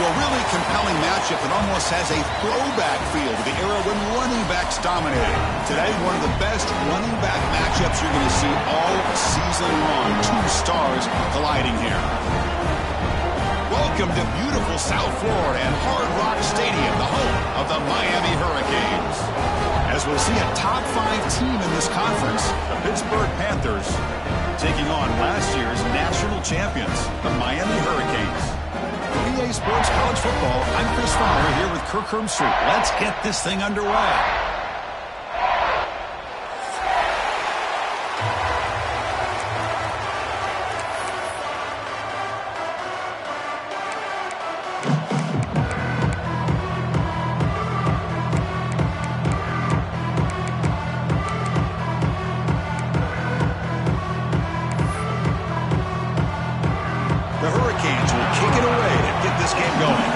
a really compelling matchup that almost has a throwback feel to the era when running backs dominated. Today, one of the best running back matchups you're going to see all season long. Two stars colliding here. Welcome to beautiful South Florida and Hard Rock Stadium, the home of the Miami Hurricanes. As we'll see a top 5 team in this conference, the Pittsburgh Panthers taking on last year's national champions, the Miami Hurricanes. For EA Sports College Football, I'm Chris Fowler here with Kirk Herbstreit. Let's get this thing underway. The Hurricanes will kick it away to get this game going.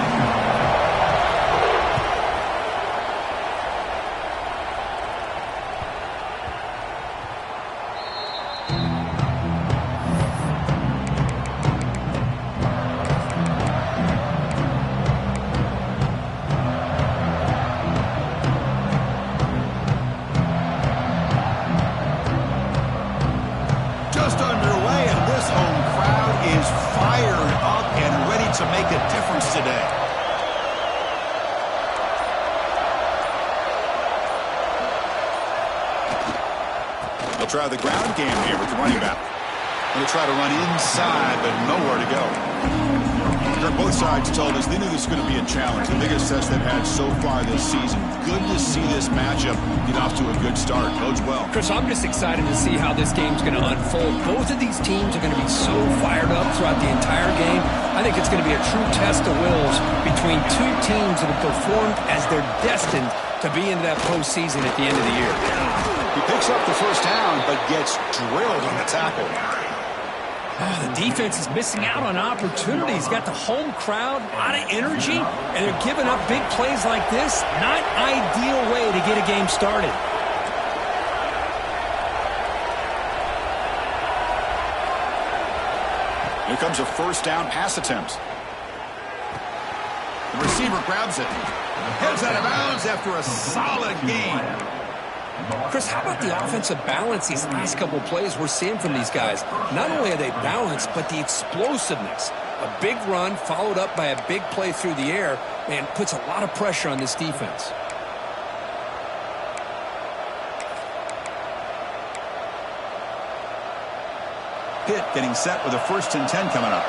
Just underway, and this home crowd is fired up and ready to make a difference today. They'll try the ground game here with the running back. They'll try to run inside, but nowhere to go. Both sides told us they knew this was going to be a challenge, the biggest test they've had so far this season. Good to see this matchup get off to a good start. Bodes well. Chris, I'm just excited to see how this game's going to unfold. Both of these teams are going to be so fired up throughout the entire game. I think it's going to be a true test of wills between two teams that have performed as they're destined to be into that postseason at the end of the year. He picks up the first down, but gets drilled on the tackle. Oh, the defense is missing out on opportunities. Got the home crowd, a lot of energy, and they're giving up big plays like this. Not ideal way to get a game started. Here comes a first down pass attempt. The receiver grabs it. Heads out of bounds after a solid gain. Chris, how about the offensive balance these last couple of plays we're seeing from these guys? Not only are they balanced, but the explosiveness. A big run followed up by a big play through the air, man, puts a lot of pressure on this defense. Pitt getting set with a 1st and 10 coming up.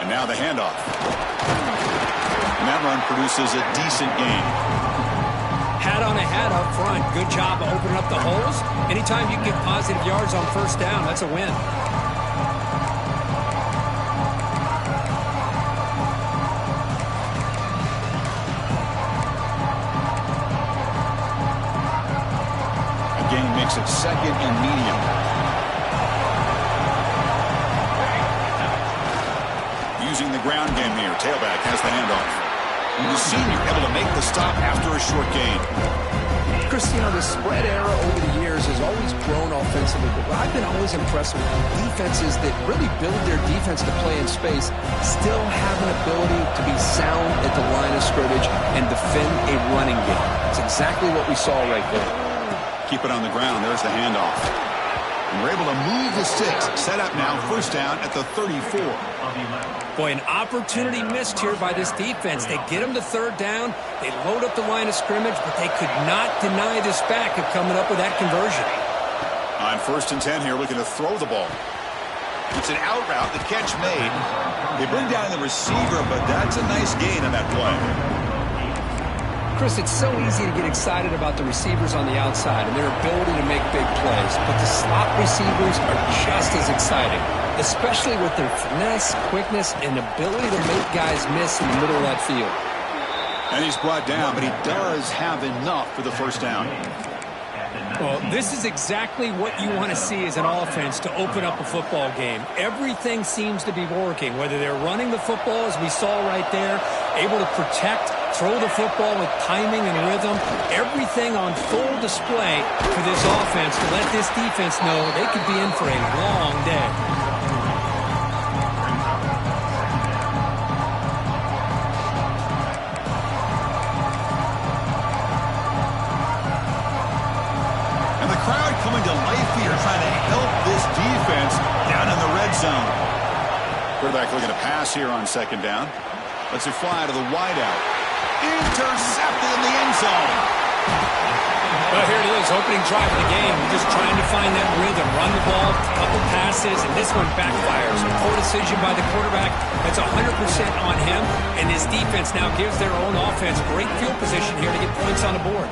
And now the handoff. And that run produces a decent gain. Hat on a hat up front. Good job of opening up the holes. Anytime you can get positive yards on first down, that's a win. A gain makes it 2nd and medium. Using the ground game here. Tailback has the handoff. And the senior able to make the stop after a short gain. Chris, you know, the spread era over the years has always grown offensively, but I've been always impressed with defenses that really build their defense to play in space, still have an ability to be sound at the line of scrimmage and defend a running game. It's exactly what we saw right there. Keep it on the ground. There's the handoff. And we're able to move the sticks. Set up now, first down at the 34. Boy, an opportunity missed here by this defense. They get them to 3rd down. They load up the line of scrimmage, but they could not deny this back of coming up with that conversion. On 1st and 10 here, looking to throw the ball. It's an out route, the catch made. They bring down the receiver, but that's a nice gain on that play. Chris, it's so easy to get excited about the receivers on the outside and their ability to make big plays, but the slot receivers are just as exciting, especially with their finesse, quickness, and ability to make guys miss in the middle of that field. And he's brought down, but he does have enough for the first down. Well, this is exactly what you want to see as an offense to open up a football game. Everything seems to be working, whether they're running the football, as we saw right there, able to protect, throw the football with timing and rhythm. Everything on full display for this offense to let this defense know they could be in for a long day. this here on second down. Let's it fly to the wideout. Intercepted in the end zone. Well, here it is, opening drive of the game. We're just trying to find that rhythm, run the ball, a couple passes, and this one backfires. A poor decision by the quarterback. That's 100% on him, and his defense now gives their own offense great field position here to get points on the board.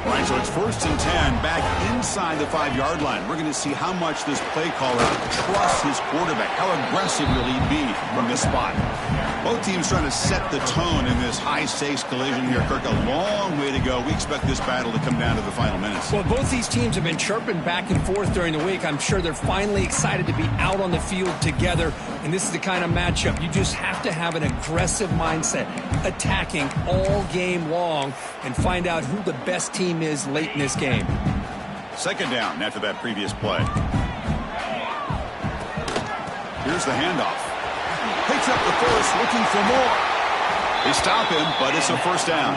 All right, so it's 1st and 10, back inside the 5-yard line. We're going to see how much this play caller trusts his quarterback. How aggressive will he be from this spot? Both teams trying to set the tone in this high-stakes collision here. Kirk, a long way to go. We expect this battle to come down to the final minutes. Well, both these teams have been chirping back and forth during the week. I'm sure they're finally excited to be out on the field together, and this is the kind of matchup you just have to have an aggressive mindset, attacking all game long, and find out who the best team is late in this game. 2nd down after that previous play. Here's the handoff. Picks up the first, looking for more. They stop him, but it's a 1st down.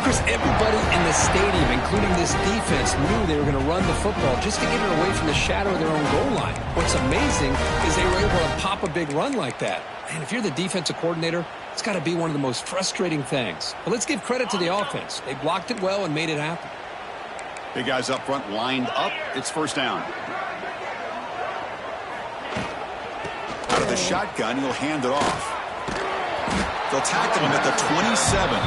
Chris, everybody in the stadium, including this defense, knew they were going to run the football just to get it away from the shadow of their own goal line. What's amazing is they were able to pop a big run like that. And if you're the defensive coordinator, it's got to be one of the most frustrating things. But let's give credit to the offense. They blocked it well and made it happen. Big guys up front lined up. It's 1st down. Out of the shotgun, he'll hand it off. They'll tackle him at the 27.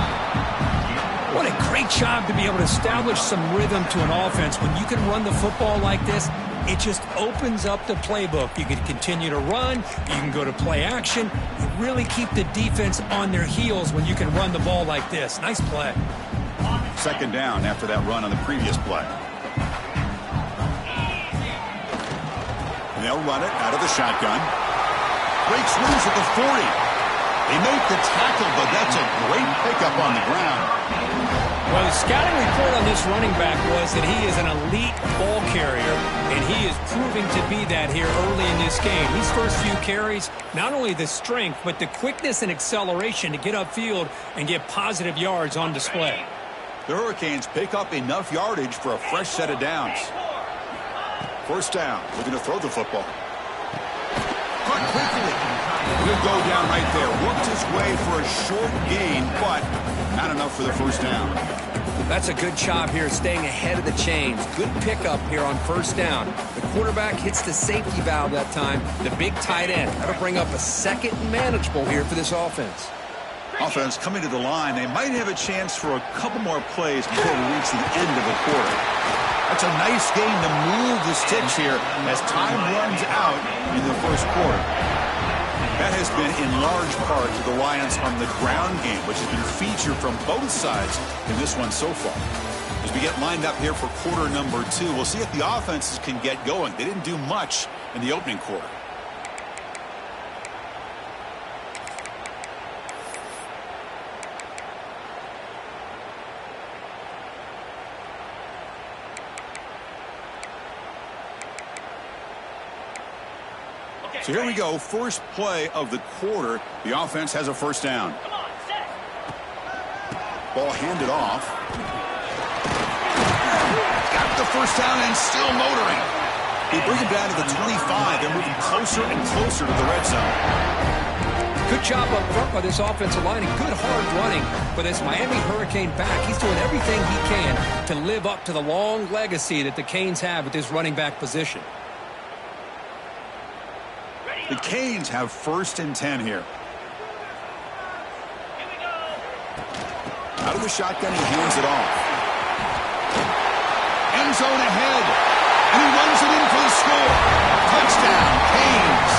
What a great job to be able to establish some rhythm to an offense. When you can run the football like this, it just opens up the playbook. You can continue to run. You can go to play action. You really keep the defense on their heels when you can run the ball like this. Nice play. 2nd down after that run on the previous play. And they'll run it out of the shotgun. Breaks loose at the 40. They make the tackle, but that's a great pickup on the ground. Well, the scouting report on this running back was that he is an elite ball carrier, and he is proving to be that here early in this game. These first few carries, not only the strength, but the quickness and acceleration to get upfield and get positive yards on display. The Hurricanes pick up enough yardage for a fresh set of downs. 1st down. Looking to throw the football. Caught quickly. He'll go down right there. Worked his way for a short gain, but not enough for the 1st down. That's a good job here, staying ahead of the chains. Good pickup here on 1st down. The quarterback hits the safety valve that time. The big tight end. That'll bring up a 2nd and manageable here for this offense. Offense coming to the line. They might have a chance for a couple more plays before we reach the end of the quarter. That's a nice gain to move the sticks here as time runs out in the 1st quarter. That has been in large part to the reliance on the ground game, which has been featured from both sides in this one so far. As we get lined up here for quarter number 2, we'll see if the offenses can get going. They didn't do much in the opening quarter. So here we go, first play of the quarter. The offense has a 1st down. Ball handed off. Got the 1st down and still motoring. They bring him down to the 25. They're moving closer and closer to the red zone. Good job up front by this offensive line and good hard running for this Miami Hurricane back. He's doing everything he can to live up to the long legacy that the Canes have with this running back position. The Canes have 1st and 10 here. Out of the shotgun, he hands it off. End zone ahead. And he runs it in for the score. Touchdown, Canes.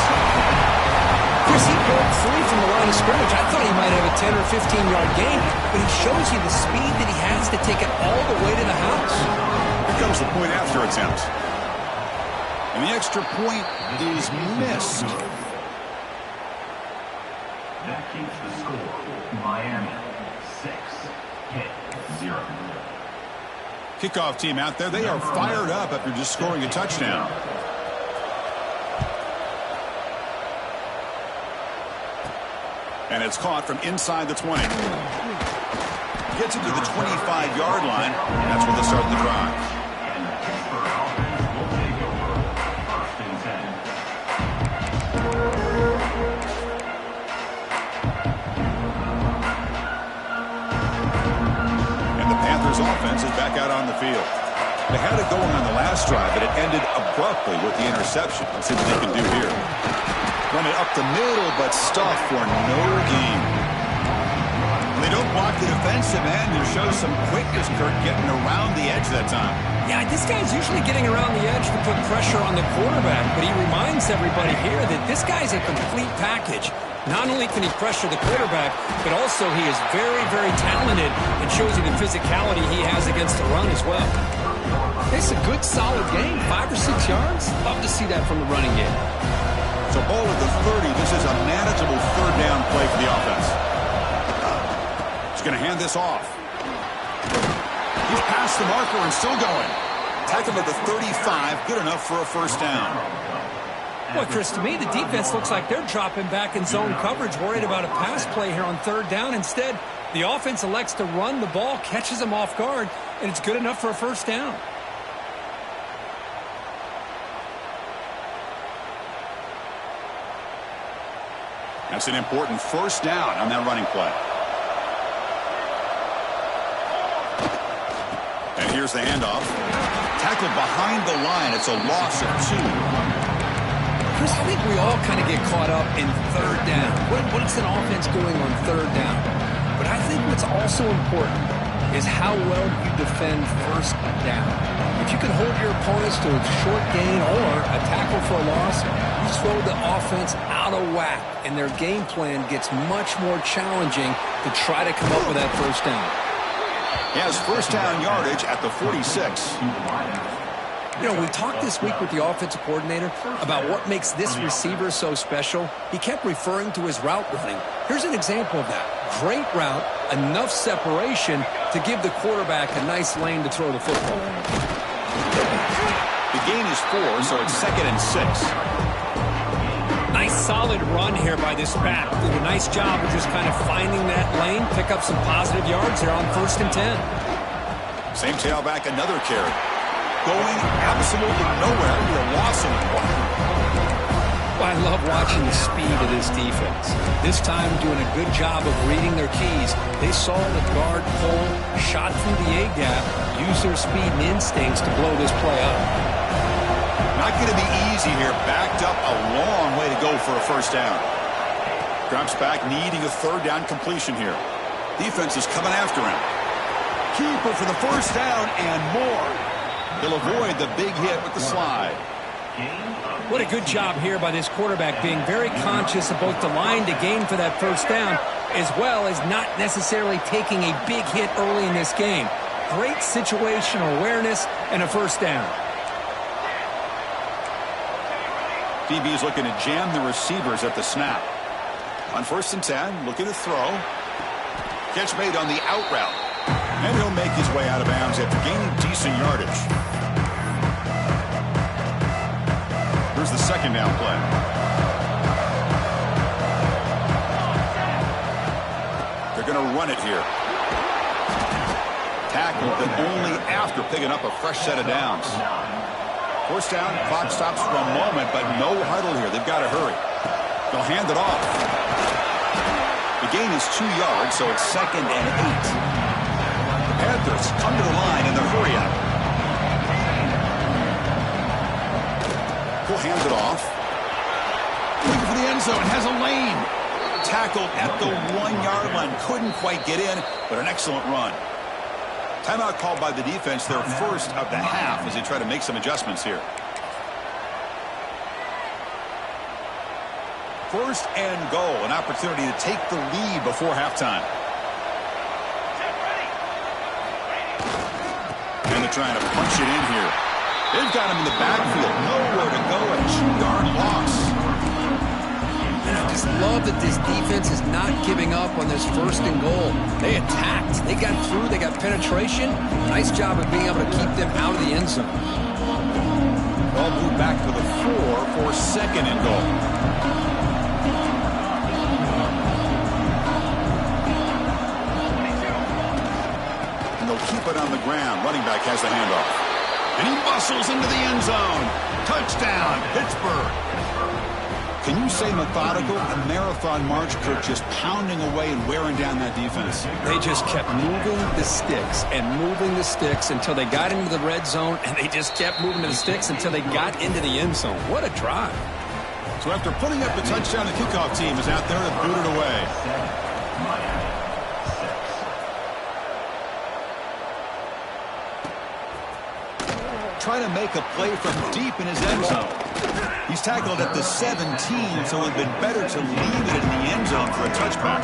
Chris, he broke free from the line of scrimmage. I thought he might have a 10 or 15-yard gain, but he shows you the speed that he has to take it all the way to the house. Here comes the point after attempt. And the extra point is missed. That keeps the score. Miami 6-0. Kickoff team out there. They are fired up after just scoring a touchdown. And it's caught from inside the 20. Gets it to the 25-yard line. And that's where they'll start the drive. back out on the field. They had it going on the last drive, but it ended abruptly with the interception. Let's see what they can do here. Run it up the middle, but stuffed for no gain. They don't block the defensive end and show some quickness, Kirk, getting around the edge that time. Yeah, this guy's usually getting around the edge to put pressure on the quarterback, but he reminds everybody here that this guy's a complete package. Not only can he pressure the quarterback, but also he is very, very talented and shows you the physicality he has against the run as well. It's a good, solid game. 5 or 6 yards. Love to see that from the running game. So ball at the 30. This is a manageable third down play for the offense. He's going to hand this off. He's past the marker and still going. Tackle at the 35. Good enough for a first down. Well, Chris, to me, the defense looks like they're dropping back in zone coverage, worried about a pass play here on third down. Instead, the offense elects to run the ball, catches them off guard, and it's good enough for a first down. That's an important first down on that running play. And here's the handoff. Tackled behind the line. It's a loss of 2. Chris, I think we all kind of get caught up in third down. What's an offense doing on third down? But I think what's also important is how well you defend first down. If you can hold your opponents to a short gain or a tackle for a loss, you throw the offense out of whack, and their game plan gets much more challenging to try to come up with that first down. He has first down yardage at the 46. You know, we talked this week with the offensive coordinator about what makes this receiver so special. He kept referring to his route running. Here's an example of that. Great route, enough separation to give the quarterback a nice lane to throw the football. The gain is 4, so it's 2nd and 6. Nice solid run here by this back. Did a nice job of just kind of finding that lane, pick up some positive yards there on 1st and 10. Same tailback, another carry. Going absolutely nowhere. You're a loss in the ball. Well, I love watching the speed of this defense. This time doing a good job of reading their keys. They saw the guard pull, shot through the A-gap, used their speed and instincts to blow this play up. Not going to be easy here. Backed up a long way to go for a first down. Drops back, needing a third down completion here. Defense is coming after him. Keeper for the first down and more. He'll avoid the big hit with the slide. What a good job here by this quarterback, being very conscious of both the line to gain for that first down, as well as not necessarily taking a big hit early in this game. Great situational awareness and a first down. DB is looking to jam the receivers at the snap. On 1st and 10, looking to throw. Catch made on the out route. And he'll make his way out of bounds after gaining decent yardage. Here's the second down play. They're going to run it here. Tackled, but only after picking up a fresh set of downs. First down, clock stops for a moment, but no huddle here. They've got to hurry. They'll hand it off. The gain is 2 yards, so it's 2nd and 8. Panthers come to the line in the hurry-up. He'll hand it off. Looking for the end zone. Has a lane. Tackled at the 1-yard line. Couldn't quite get in, but an excellent run. Timeout called by the defense, their first of the half, as they try to make some adjustments here. First and goal, an opportunity to take the lead before halftime. And they're trying to punch it in here. They've got him in the backfield. Nowhere to go. A 2-yard loss. And I just love that this defense is not giving up on this 1st and goal. They attacked. They got through. They got penetration. Nice job of being able to keep them out of the end zone. Ball moved back to the 4 for 2nd and goal. They'll keep it on the ground. Running back has the handoff. And he muscles into the end zone. Touchdown, Pittsburgh. Can you say methodical? A marathon march, Kirk, just pounding away and wearing down that defense. They just kept moving the sticks and moving the sticks until they got into the red zone, and they just kept moving the sticks until they got into the end zone. What a drive. So after putting up the touchdown, the kickoff team is out there to boot it away. Trying to make a play from deep in his end zone. He's tackled at the 17, so it would have been better to leave it in the end zone for a touchback.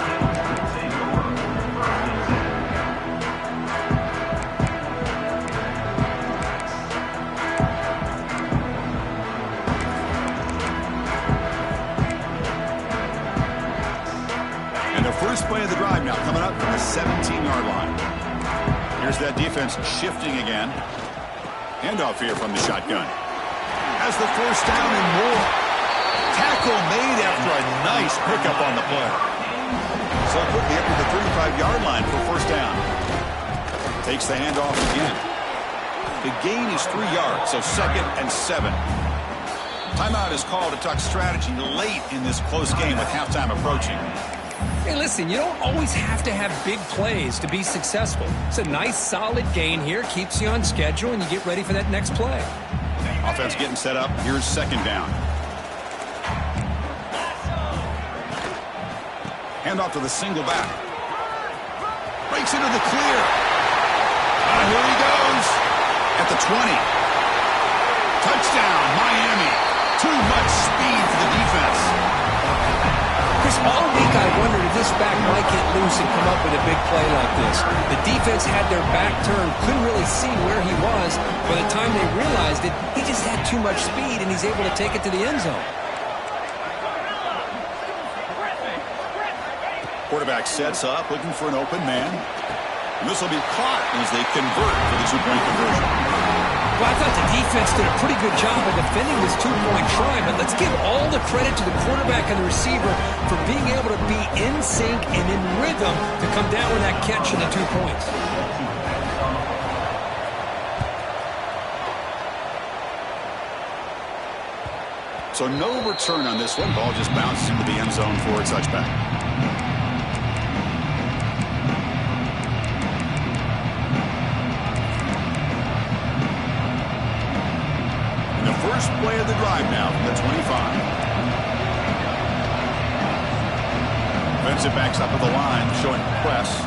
And the first play of the drive now coming up from the 17-yard line. Here's that defense shifting again. Handoff here from the shotgun. Has the first down and more. Tackle made after a nice pickup on the play. So quickly up to the 35-yard line for first down. Takes the handoff again. The gain is 3 yards, so 2nd and 7. Timeout is called to talk strategy late in this close game with halftime approaching. Hey, listen, you don't always have to have big plays to be successful. It's a nice, solid gain here. Keeps you on schedule, and you get ready for that next play. Offense getting set up. Here's second down. Handoff to the single back. Breaks into the clear. Here he goes. At the 20. Touchdown, Miami. Too much speed for the defense. Chris, all week I wondered if this back might get loose and come up with a big play like this. The defense had their back turned, couldn't really see where he was. By the time they realized it, he just had too much speed, and he's able to take it to the end zone. Quarterback sets up, looking for an open man. And this will be caught as they convert for the two-point conversion. Well, I thought the defense did a pretty good job of defending this two-point try, but let's give all the credit to the quarterback and the receiver for being able to be in sync and in rhythm to come down with that catch and the 2 points. So no return on this one. Ball just bounces into the end zone for a touchback. First play of the drive now from the 25. Defensive backs up at the line, showing press.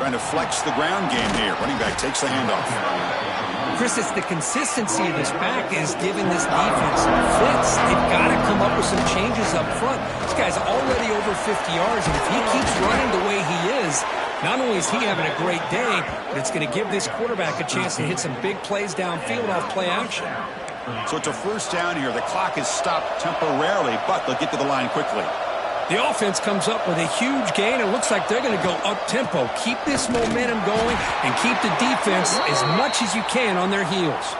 Trying to flex the ground game here. Running back takes the handoff. Chris, it's the consistency of this back is giving this defense fits. They've got to come up with some changes up front. This guy's already over 50 yards, and if he keeps running the way he is, not only is he having a great day, but it's going to give this quarterback a chance to hit some big plays downfield off play action. So it's a first down here. The clock is stopped temporarily, but they'll get to the line quickly. The offense comes up with a huge gain. It looks like they're going to go up-tempo. Keep this momentum going and keep the defense as much as you can on their heels.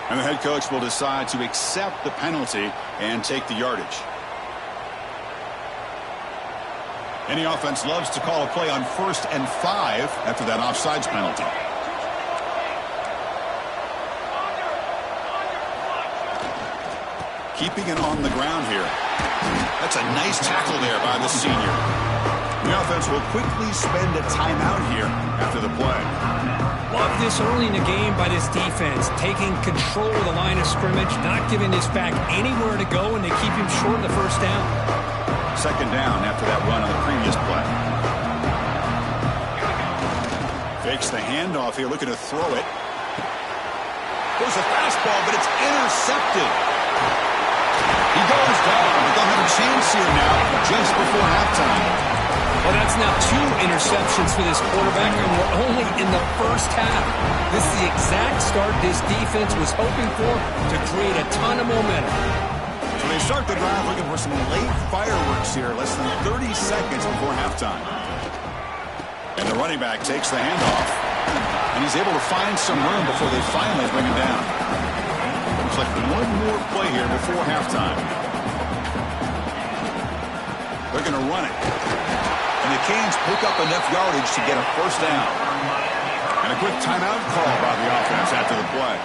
And the head coach will decide to accept the penalty and take the yardage. Any offense loves to call a play on 1st and 5 after that offsides penalty. Keeping it on the ground here. That's a nice tackle there by the senior. The offense will quickly spend a timeout here after the play. Love this early in the game by this defense, taking control of the line of scrimmage, not giving this back anywhere to go, and they keep him short of the first down. Second down after that run on the previous play. Fakes the handoff here, looking to throw it. Goes a fastball, but it's intercepted. He goes down, but they'll have a chance here now just before halftime. Well, that's now 2 interceptions for this quarterback, and we're only in the first half. This is the exact start this defense was hoping for to create a ton of momentum. So they start the drive looking for some late fireworks here, less than 30 seconds before halftime. And the running back takes the handoff, and he's able to find some room before they finally bring him down. Looks like one more play here before halftime. They're going to run it. And the Canes pick up enough yardage to get a first down. And a quick timeout call by the offense after the play.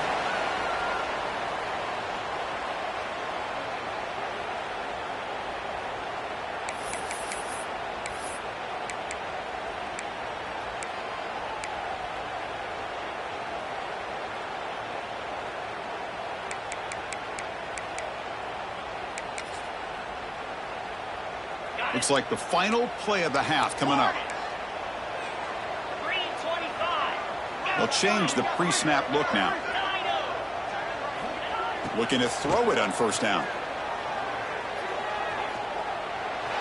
Looks like the final play of the half coming up. They'll change the pre-snap look now. Looking to throw it on first down.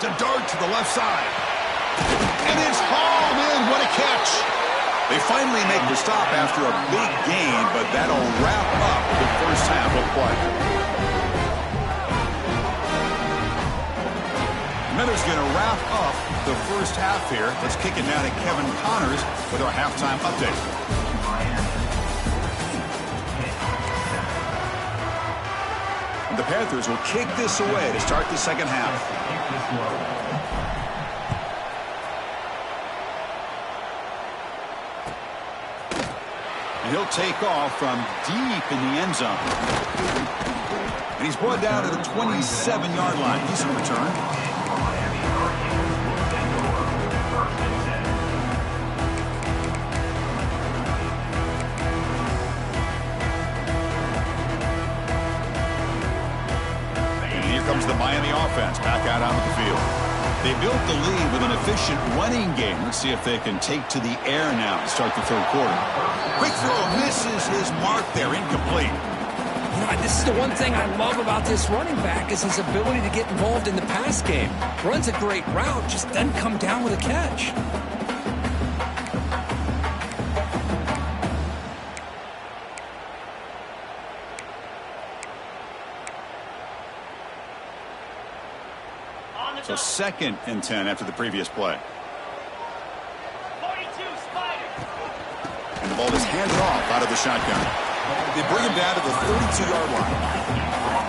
To dart to the left side. And it's hauled in. What a catch. They finally make the stop after a big gain, but that'll wrap up the first half of play. Miller's going to wrap up the first half here. Let's kick it now to Kevin Connors with our halftime update. The Panthers will kick this away to start the second half. And he'll take off from deep in the end zone. And he's brought down to the 27-yard line. He's in return. Comes the Miami offense back out onto the field. They built the lead with an efficient running game. Let's see if they can take to the air now to start the third quarter. Quick throw misses his mark there, incomplete. You know, this is the one thing I love about this running back is his ability to get involved in the pass game. Runs a great route, just doesn't come down with a catch. So 2nd and 10 after the previous play. 42 Spider. And the ball is handed off out of the shotgun. They bring him down to the 32-yard line.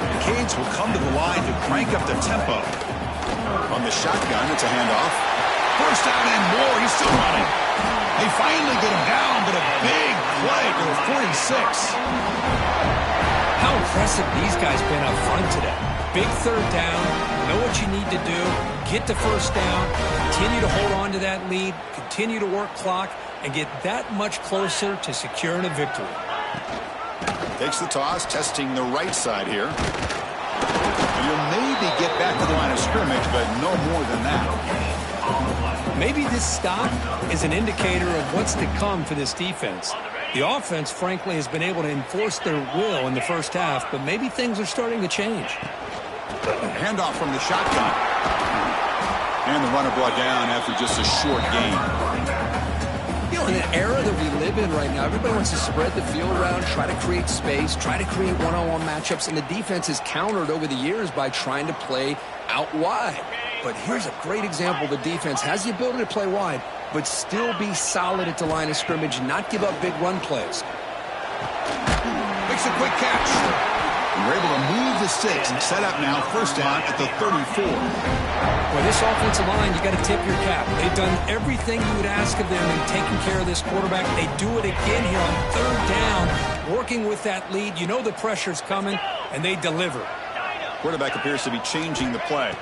The Canes will come to the line to crank up the tempo. On the shotgun, it's a handoff. First down and more. He's still running. They finally get him down, but a big play to the 46. How impressive these guys been up front today. Big third down, know what you need to do, get the first down, continue to hold on to that lead, continue to work clock, and get that much closer to securing a victory. Takes the toss, testing the right side here. You'll maybe get back to the line of scrimmage, but no more than that. Maybe this stop is an indicator of what's to come for this defense. The offense, frankly, has been able to enforce their will in the first half, but maybe things are starting to change. Handoff from the shotgun. And the runner brought down after just a short gain. You know, in the era that we live in right now, everybody wants to spread the field around, try to create space, try to create one-on-one matchups, and the defense has countered over the years by trying to play out wide. But here's a great example. The defense has the ability to play wide, but still be solid at the line of scrimmage, not give up big run plays. Makes a quick catch. And we're able to move the sticks and set up now first down at the 34. Well, this offensive line, you got to tip your cap. They've done everything you would ask of them in taking care of this quarterback. They do it again here on third down, working with that lead. You know the pressure's coming, and they deliver. Quarterback appears to be changing the play.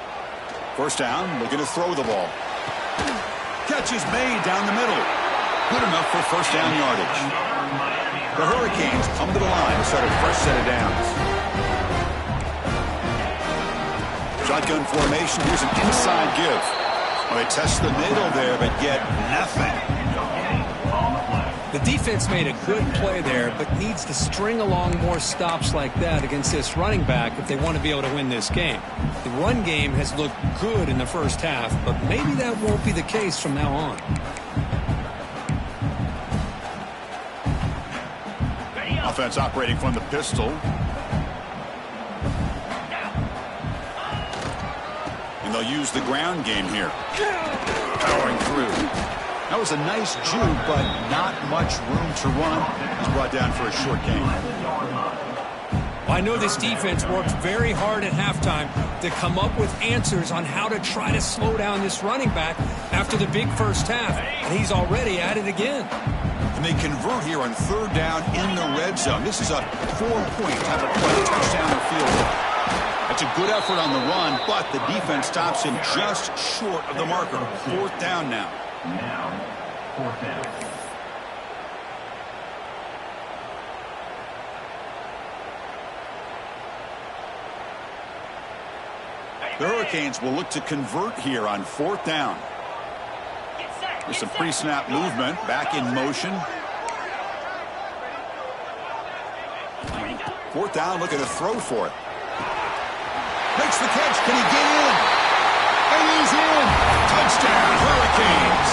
First down, looking to throw the ball. Catch is made down the middle. Good enough for first down yardage. The Hurricanes come to the line to start a fresh set of downs. Shotgun formation. Here's an inside give. Well, they test the middle there, but get nothing. The defense made a good play there, but needs to string along more stops like that against this running back if they want to be able to win this game. The run game has looked good in the first half, but maybe that won't be the case from now on. Offense operating from the pistol. And they'll use the ground game here. Powering through. That was a nice juke, but not much room to run. He's brought down for a short gain. I know this defense worked very hard at halftime to come up with answers on how to try to slow down this running back after the big first half. And he's already at it again. And they convert here on third down in the red zone. This is a 4-point type of play, touchdown or field goal. That's a good effort on the run, but the defense stops him just short of the marker. Fourth down now. Fourth down. The Hurricanes will look to convert here on 4th down. There's some pre-snap movement. Back in motion. 4th down, looking to throw for it. Makes the catch. Can he get in? And he's in. Touchdown, Hurricanes.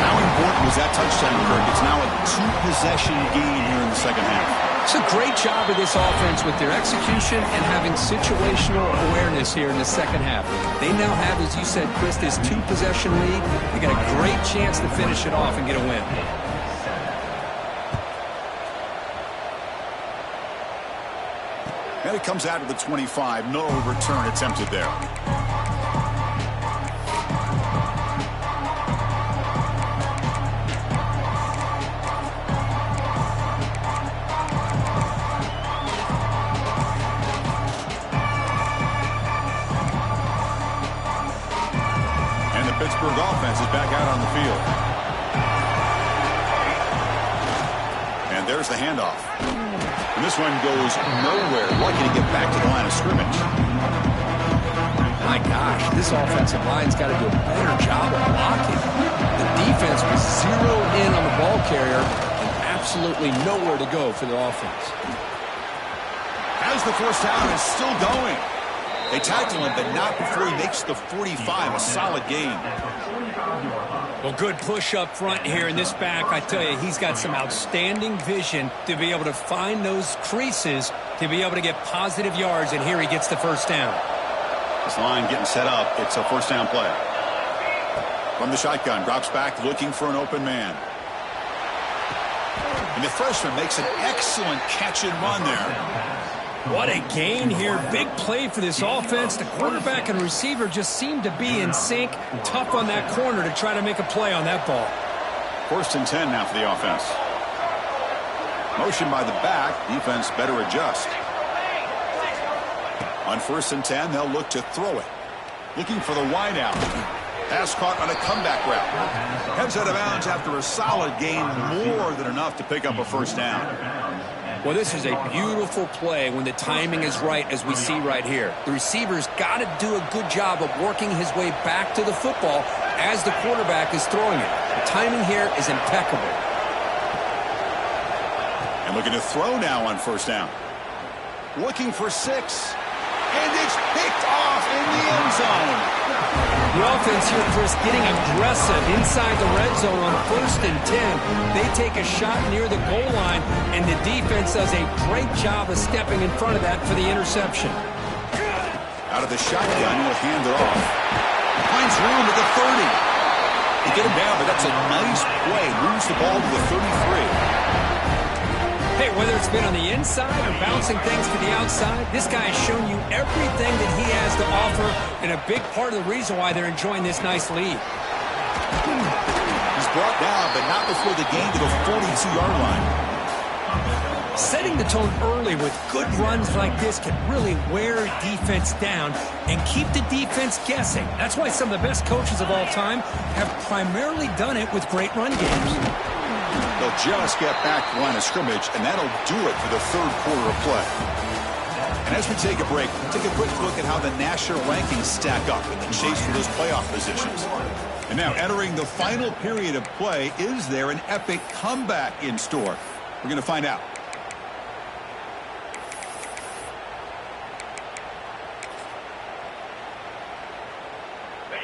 How important was that touchdown, Kirk? It's now a 2-possession game here in the second half. It's a great job of this offense with their execution and having situational awareness here in the second half. They now have, as you said, Chris, this 2-possession lead. They got a great chance to finish it off and get a win. And it comes out of the 25. No return attempted there. Pittsburgh offense is back out on the field. And there's the handoff. And this one goes nowhere. Lucky to get back to the line of scrimmage. My gosh, this offensive line's got to do a better job of blocking. The defense was zeroed in on the ball carrier and absolutely nowhere to go for the offense. As the 1st down is still going. They tackle him, but not before he makes the 45. A solid gain. Well, good push up front here in this back. I tell you, he's got some outstanding vision to be able to find those creases to be able to get positive yards, and here he gets the 1st down. This line getting set up. It's a 1st down play. From the shotgun, drops back looking for an open man. And the freshman makes an excellent catch and run there. What a gain here. Big play for this offense. The quarterback and receiver just seem to be in sync. Tough on that corner to try to make a play on that ball. 1st and 10 now for the offense. Motion by the back. Defense better adjust. On 1st and 10, they'll look to throw it. Looking for the wide out. Pass caught on a comeback route. Heads out of bounds after a solid gain. More than enough to pick up a 1st down. Well, this is a beautiful play when the timing is right, as we see right here. The receiver's got to do a good job of working his way back to the football as the quarterback is throwing it. The timing here is impeccable. And looking to throw now on 1st down. Looking for 6. And it's picked off in the end zone. The offense here, Chris, getting aggressive inside the red zone on 1st and 10. They take a shot near the goal line, and the defense does a great job of stepping in front of that for the interception. Out of the shotgun, he'll hand it off. Finds room at the 30. He get him down, but that's a nice play. Moves the ball to the 33. Hey, whether it's been on the inside or bouncing things to the outside, this guy has shown you everything that he has to offer, and a big part of the reason why they're enjoying this nice lead. He's brought down, but not before the gain to the 42-yard line. Setting the tone early with good runs like this can really wear defense down and keep the defense guessing. That's why some of the best coaches of all time have primarily done it with great run games. They'll just get back to the line of scrimmage, and that'll do it for the 3rd quarter of play. And as we take a break, take a quick look at how the national rankings stack up in the chase for those playoff positions. And now entering the final period of play, is there an epic comeback in store? We're going to find out.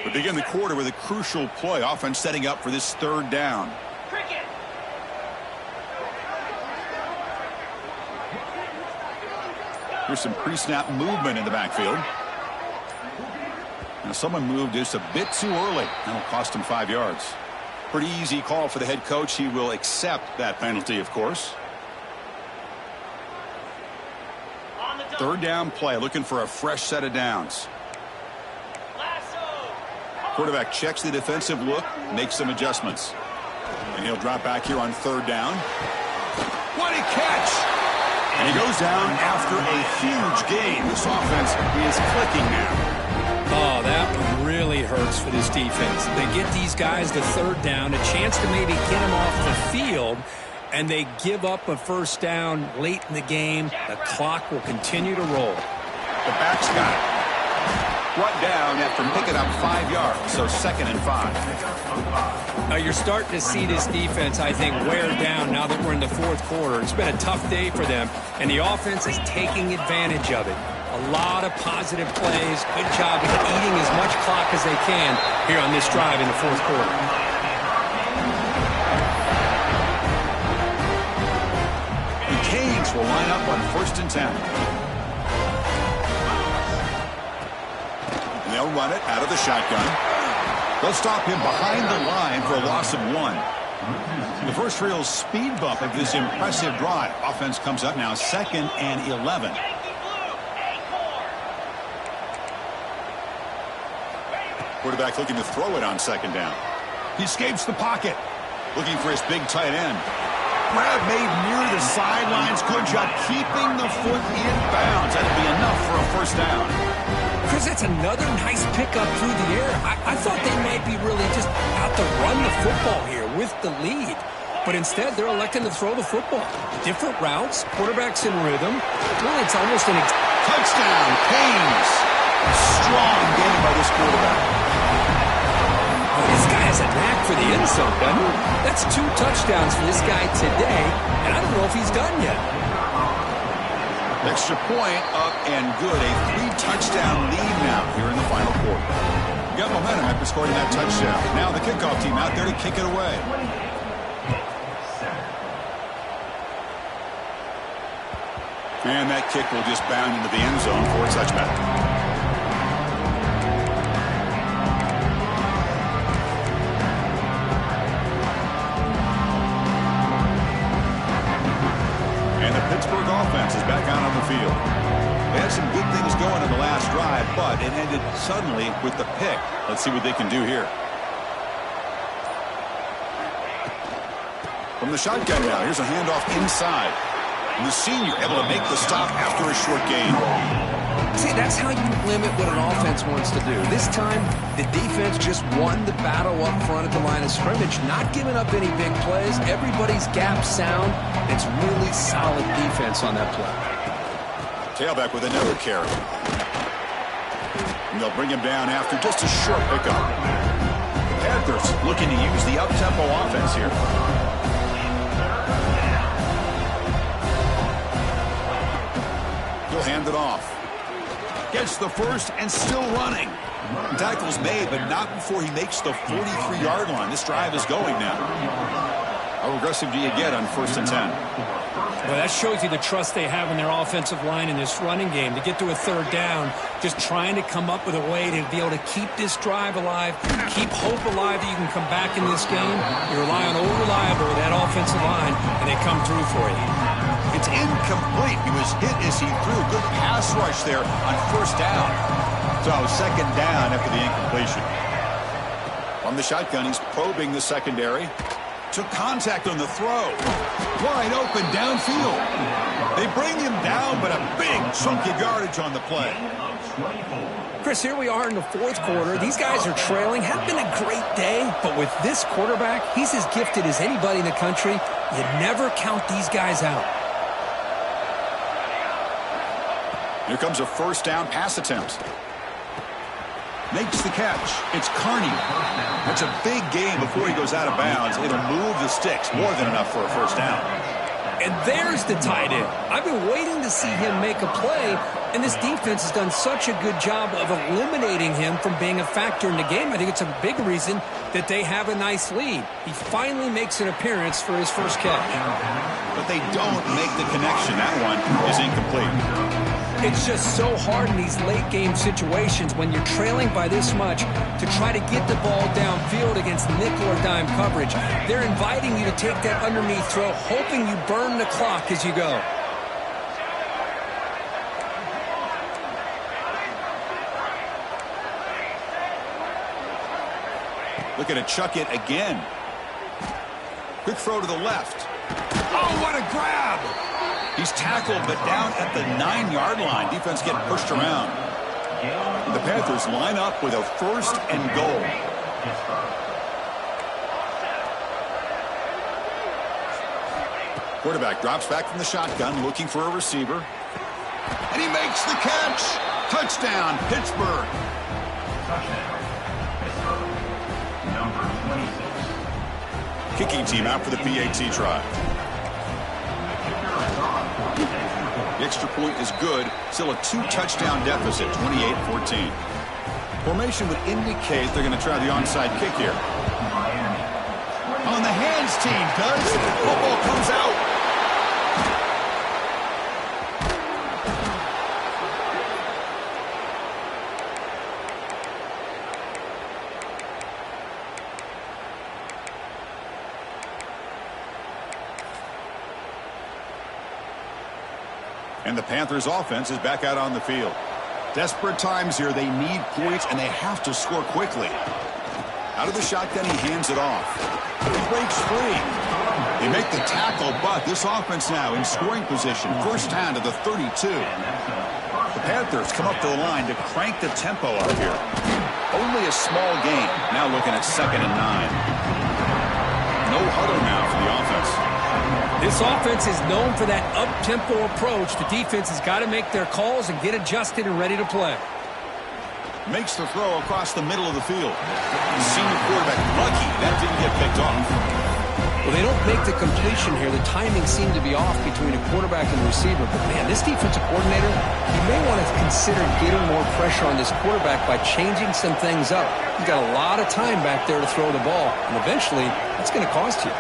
We begin the quarter with a crucial play. Offense setting up for this 3rd down. Here's some pre-snap movement in the backfield. Now someone moved just a bit too early. That'll cost him 5 yards. Pretty easy call for the head coach. He will accept that penalty, of course. 3rd down play, looking for a fresh set of downs. Quarterback checks the defensive look, makes some adjustments. And he'll drop back here on 3rd down. What a catch! And he goes down after a huge gain. This offense is clicking now. Oh, that one really hurts for this defense. They get these guys to 3rd down, a chance to maybe get them off the field, and they give up a 1st down late in the game. The clock will continue to roll. The back's got it. brought down after picking up 5 yards, so 2nd and 5. Now you're starting to see this defense, I think, wear down now that we're in the 4th quarter. It's been a tough day for them, and the offense is taking advantage of it. A lot of positive plays. Good job of eating as much clock as they can here on this drive in the 4th quarter. The Canes will line up on 1st and 10. And they'll run it out of the shotgun. They'll stop him behind the line for a loss of 1. The first real speed bump of this impressive drive. Offense comes up now 2nd and 11. Quarterback looking to throw it on 2nd down. He escapes the pocket. Looking for his big tight end. Grab made near the sidelines. Good job keeping the foot in bounds. That'll be enough for a 1st down. Chris, that's another nice pickup through the air. I thought they might be really just out to run the football here with the lead. But instead, they're electing to throw the football. Different routes, quarterback's in rhythm. Really, it's almost an touchdown, Canes. Strong game by this quarterback. Oh, this guy has a knack for the end zone, doesn't he? That's 2 touchdowns for this guy today, and I don't know if he's done yet. Extra point up and good. A 3-touchdown lead now here in the final quarter. You got momentum after scoring that touchdown. Now the kickoff team out there to kick it away. And that kick will just bound into the end zone for a touchback. Pittsburgh offense is back out on the field. They had some good things going in the last drive, but it ended suddenly with the pick. Let's see what they can do here. From the shotgun now, here's a handoff inside. And the senior able to make the stop after a short gain. See, that's how you limit what an offense wants to do. This time, the defense just won the battle up front at the line of scrimmage, not giving up any big plays. Everybody's gap sound. It's really solid defense on that play. Tailback with another carry. And they'll bring him down after just a short pickup. The Panthers looking to use the up-tempo offense here. He'll hand it off. Gets the first and still running. Tackles made, but not before he makes the 43-yard line. This drive is going now. How aggressive do you get on 1st and 10? Well, that shows you the trust they have in their offensive line in this running game. To get to a 3rd down, just trying to come up with a way to be able to keep this drive alive, keep hope alive that you can come back in this game. You rely on reliable that offensive line, and they come through for you. It's incomplete. He was hit as he threw. Good pass rush there on 1st down. So 2nd down after the incompletion. From the shotgun, he's probing the secondary. Took contact on the throw. Wide open downfield. They bring him down, but a big chunk of yardage on the play. Chris, here we are in the 4th quarter. These guys are trailing. Have been a great day, but with this quarterback, he's as gifted as anybody in the country. You never count these guys out. Here comes a 1st down pass attempt. Makes the catch. It's Carney. That's a big game before he goes out of bounds. It'll move the sticks. More than enough for a 1st down. And there's the tight end. I've been waiting to see him make a play, and this defense has done such a good job of eliminating him from being a factor in the game. I think it's a big reason that they have a nice lead. He finally makes an appearance for his 1st catch. But they don't make the connection. That one is incomplete. It's just so hard in these late-game situations when you're trailing by this much to try to get the ball downfield against nickel or dime coverage. They're inviting you to take that underneath throw, hoping you burn the clock as you go. Looking to chuck it again. Quick throw to the left. Oh, what a grab! He's tackled, but down at the 9-yard line. Defense getting pushed around. The Panthers line up with a 1st and goal. Quarterback drops back from the shotgun, looking for a receiver. And he makes the catch. Touchdown, Pittsburgh. Touchdown. Pittsburgh. Number 26. Kicking team out for the PAT try. The extra point is good. Still a 2-touchdown deficit, 28-14. Formation would indicate they're going to try the onside kick here. On the hands team does. Football comes out. And the Panthers offense is back out on the field. Desperate times here. They need points, and they have to score quickly. Out of the shotgun, he hands it off. He breaks free. They make the tackle, but this offense now in scoring position. First down to the 32. The Panthers come up to the line to crank the tempo up here. Only a small gain. Now looking at 2nd and 9. No huddle now for the offense. This offense is known for that up-tempo approach. The defense has got to make their calls and get adjusted and ready to play. Makes the throw across the middle of the field. Senior quarterback lucky that didn't get picked off. Well, they don't make the completion here. The timing seemed to be off between a quarterback and the receiver. But, man, this defensive coordinator, he may want to consider getting more pressure on this quarterback by changing some things up. He's got a lot of time back there to throw the ball, and eventually that's going to cost you.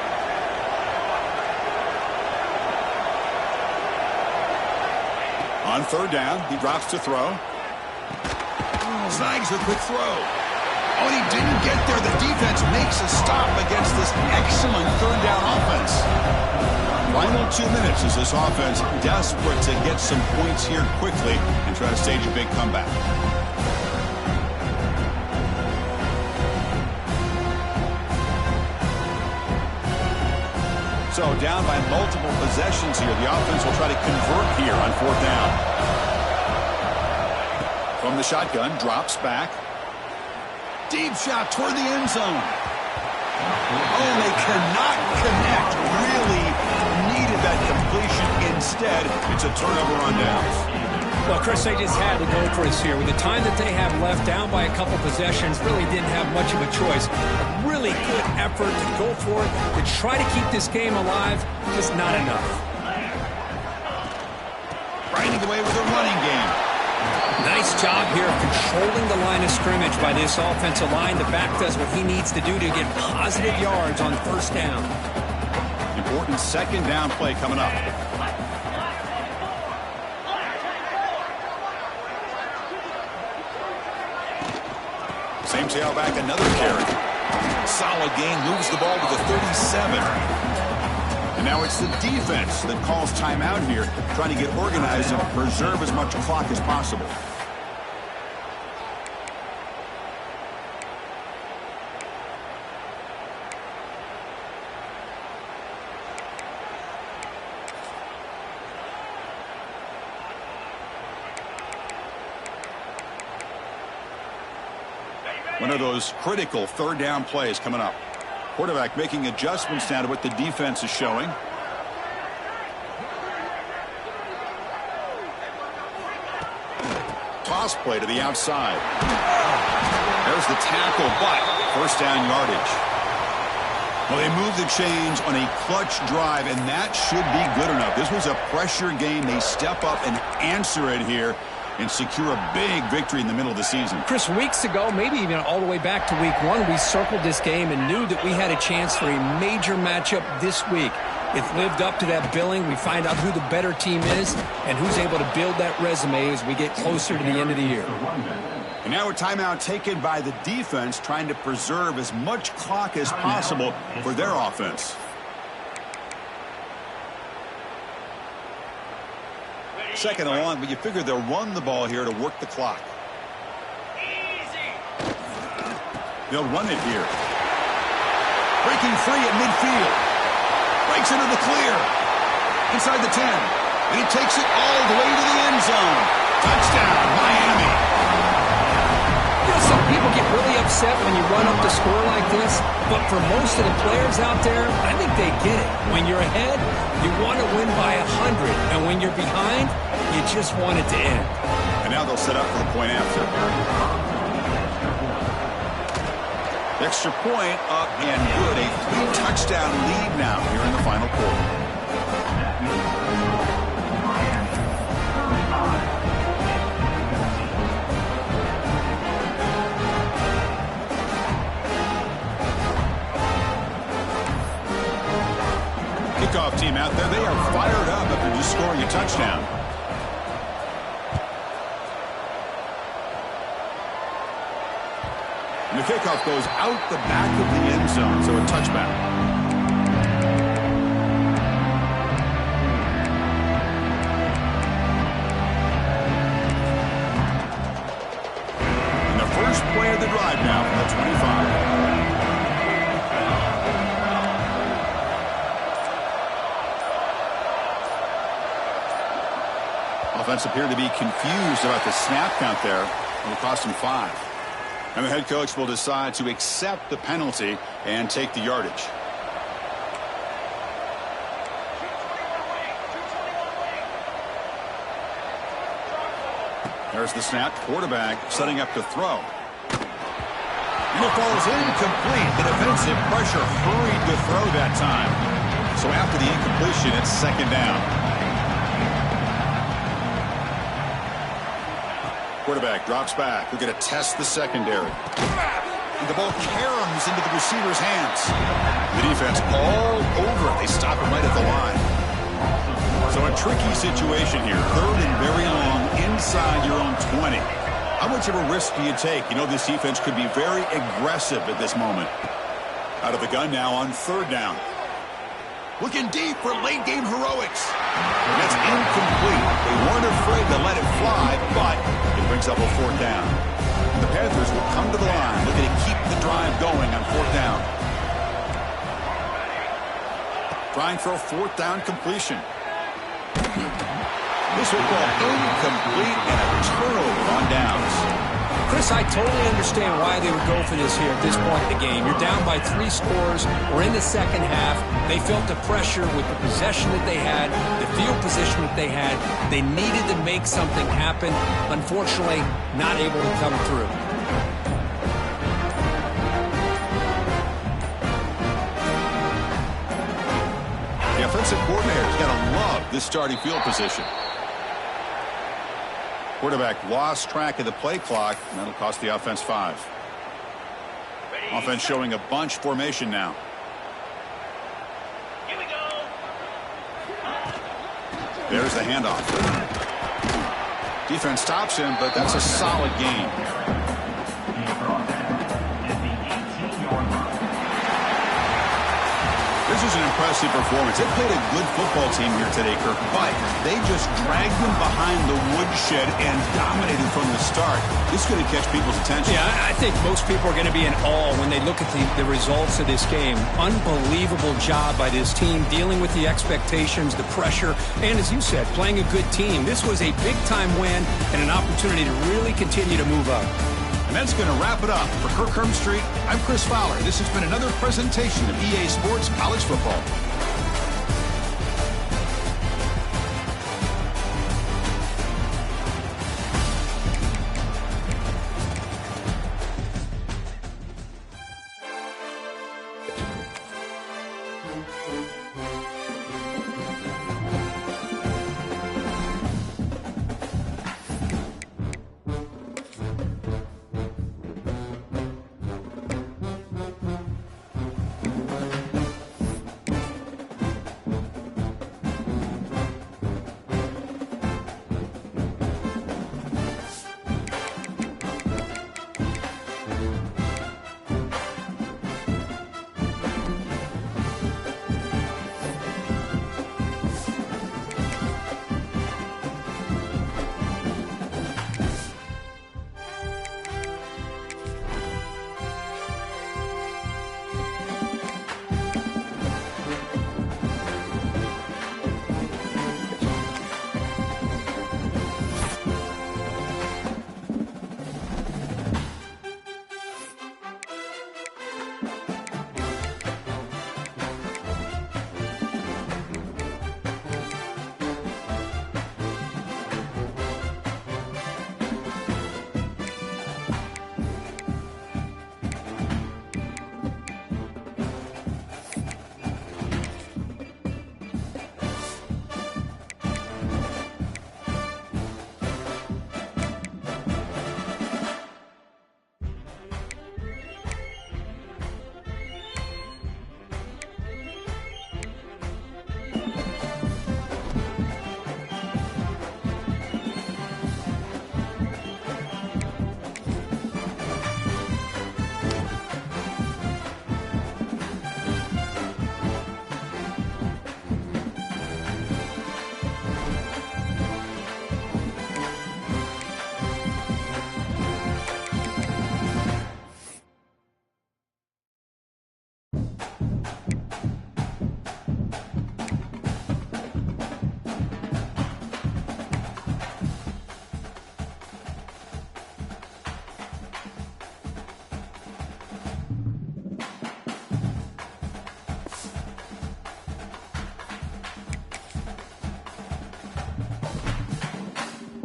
On 3rd down, he drops to throw. Snags a quick throw. Oh, he didn't get there. The defense makes a stop against this excellent 3rd down offense. Final 2 minutes as this offense desperate to get some points here quickly and try to stage a big comeback. So down by multiple possessions here. The offense will try to convert here on 4th down. From the shotgun, drops back. Deep shot toward the end zone. Oh, they cannot connect. Really needed that completion. Instead, it's a turnover on downs. Well, Chris, they just had to go for us here. With the time that they have left, down by a couple possessions, really didn't have much of a choice. A really good effort to go for it, to try to keep this game alive, just not enough. Riding away with a running game. Nice job here of controlling the line of scrimmage by this offensive line. The back does what he needs to do to get positive yards on 1st down. Important 2nd down play coming up. Same tailback, another carry. Solid gain, moves the ball to the 37. And now it's the defense that calls timeout here, trying to get organized and preserve as much clock as possible. One of those critical 3rd down plays coming up. Quarterback making adjustments now to what the defense is showing. Toss play to the outside. There's the tackle, but 1st down yardage. Well, they moved the chains on a clutch drive, and that should be good enough. This was a pressure game. They step up and answer it here and secure a big victory in the middle of the season. Chris, weeks ago, maybe even all the way back to week 1, we circled this game and knew that we had a chance for a major matchup this week. It lived up to that billing. We find out who the better team is and who's able to build that resume as we get closer to the end of the year. And now a timeout taken by the defense, trying to preserve as much clock as possible for their offense. Second and long, but you figure they'll run the ball here to work the clock. They'll run it here. Breaking free at midfield. Breaks into the clear. Inside the 10. And he takes it all the way to the end zone. Touchdown, Miami. You know, some people get really upset when you run up the score like this, but for most of the players out there, I think they get it. When you're ahead, you want to win by 100, and when you're behind, you just want it to end. And now they'll set up for the point after. Extra point up and good. A 3-touchdown lead now here in the final quarter. Kickoff team out there. They are fired up after just scoring a touchdown. And the kickoff goes out the back of the end zone, so a touchback. And the first play of the drive now from the 25. Offense appeared to be confused about the snap count there. It will cost him 5. And the head coach will decide to accept the penalty and take the yardage. There's the snap. Quarterback setting up to throw. And it falls incomplete. The defensive pressure hurried the throw that time. So after the incompletion, it's second down. Quarterback drops back. We're going to test the secondary. And the ball caroms into the receiver's hands. The defense all over it. They stop him right at the line. So a tricky situation here. Third and very long inside your own 20. How much of a risk do you take? You know this defense could be very aggressive at this moment. Out of the gun now on third down. Looking deep for late-game heroics. And that's incomplete. They weren't afraid to let it fly, but it brings up a fourth down. And the Panthers will come to the line, looking to keep the drive going on fourth down. Trying for a fourth down completion. This will call incomplete and a turnover on downs. Chris, I totally understand why they would go for this here at this point in the game. You're down by 3 scores. We're in the second half. They felt the pressure with the possession that they had, the field position that they had. They needed to make something happen. Unfortunately, not able to come through. The offensive coordinator's got to love this starting field position. Quarterback lost track of the play clock, and that'll cost the offense 5. Offense showing a bunch formation now. Here we go. There's the handoff. Defense stops him, but that's a solid gain. This is an impressive performance. They played a good football team here today, Kirk, but they just dragged them behind the woodshed and dominated from the start. This is going to catch people's attention. Yeah, I think most people are going to be in awe when they look at the results of this game. Unbelievable job by this team, dealing with the expectations, the pressure, and as you said, playing a good team. This was a big-time win and an opportunity to really continue to move up. And that's going to wrap it up. For Kirk Hermstreet, I'm Chris Fowler. This has been another presentation of EA Sports College Football.